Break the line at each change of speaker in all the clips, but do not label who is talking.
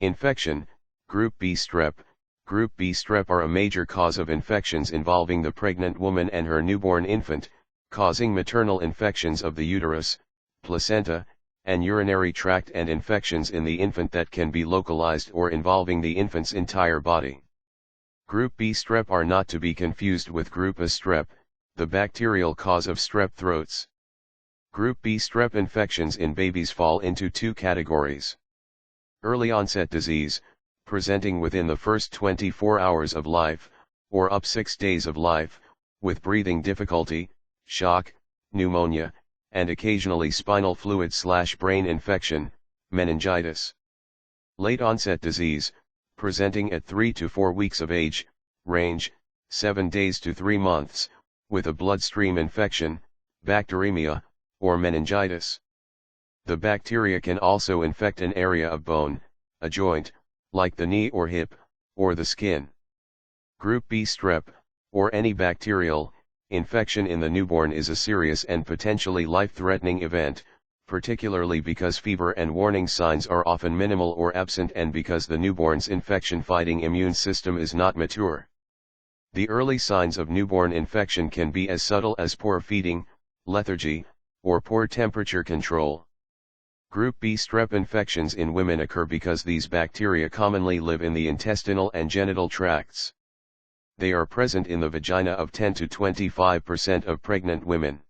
Infection, Group B strep. Group B strep are a major cause of infections involving the pregnant woman and her newborn infant, causing maternal infections of the uterus, placenta, and urinary tract and infections in the infant that can be localized or involving the infant's entire body. Group B strep are not to be confused with Group A strep, the bacterial cause of strep throats. Group B strep infections in babies fall into two categories. Early onset disease, presenting within the first 24 hours of life, or up 6 days of life, with breathing difficulty, shock, pneumonia, and occasionally spinal fluid/brain infection, meningitis. Late onset disease, presenting at 3 to 4 weeks of age, range, 7 days to 3 months, with a bloodstream infection, bacteremia, or meningitis. The bacteria can also infect an area of bone, a joint, like the knee or hip, or the skin. Group B strep, or any bacterial infection in the newborn is a serious and potentially life-threatening event, particularly because fever and warning signs are often minimal or absent and because the newborn's infection-fighting immune system is not mature. The early signs of newborn infection can be as subtle as poor feeding, lethargy, or poor temperature control. Group B strep infections in women occur because these bacteria commonly live in the intestinal and genital tracts. They are present in the vagina of 10 to 25% of pregnant women.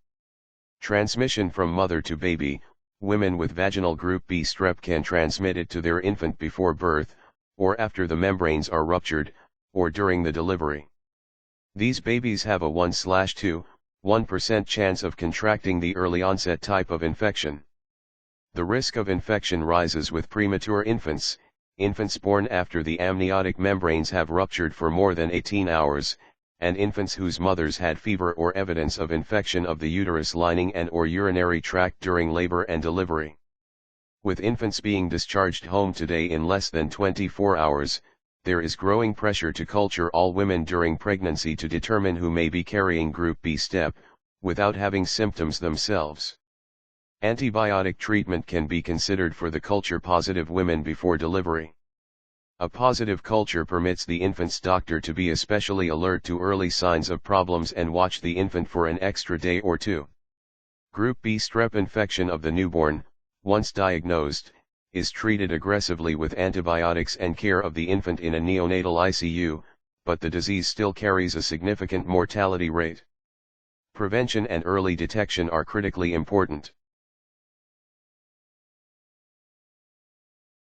Transmission from mother to baby. Women with vaginal Group B strep can transmit it to their infant before birth, or after the membranes are ruptured, or during the delivery. These babies have a 1% chance of contracting the early onset type of infection. The risk of infection rises with premature infants, infants born after the amniotic membranes have ruptured for more than 18 hours, and infants whose mothers had fever or evidence of infection of the uterus lining and/or urinary tract during labor and delivery. With infants being discharged home today in less than 24 hours, there is growing pressure to culture all women during pregnancy to determine who may be carrying Group B strep, without having symptoms themselves. Antibiotic treatment can be considered for the culture-positive women before delivery. A positive culture permits the infant's doctor to be especially alert to early signs of problems and watch the infant for an extra day or two. Group B strep infection of the newborn, once diagnosed, is treated aggressively with antibiotics and care of the infant in a neonatal ICU, but the disease still carries a significant mortality rate. Prevention and early detection are critically important.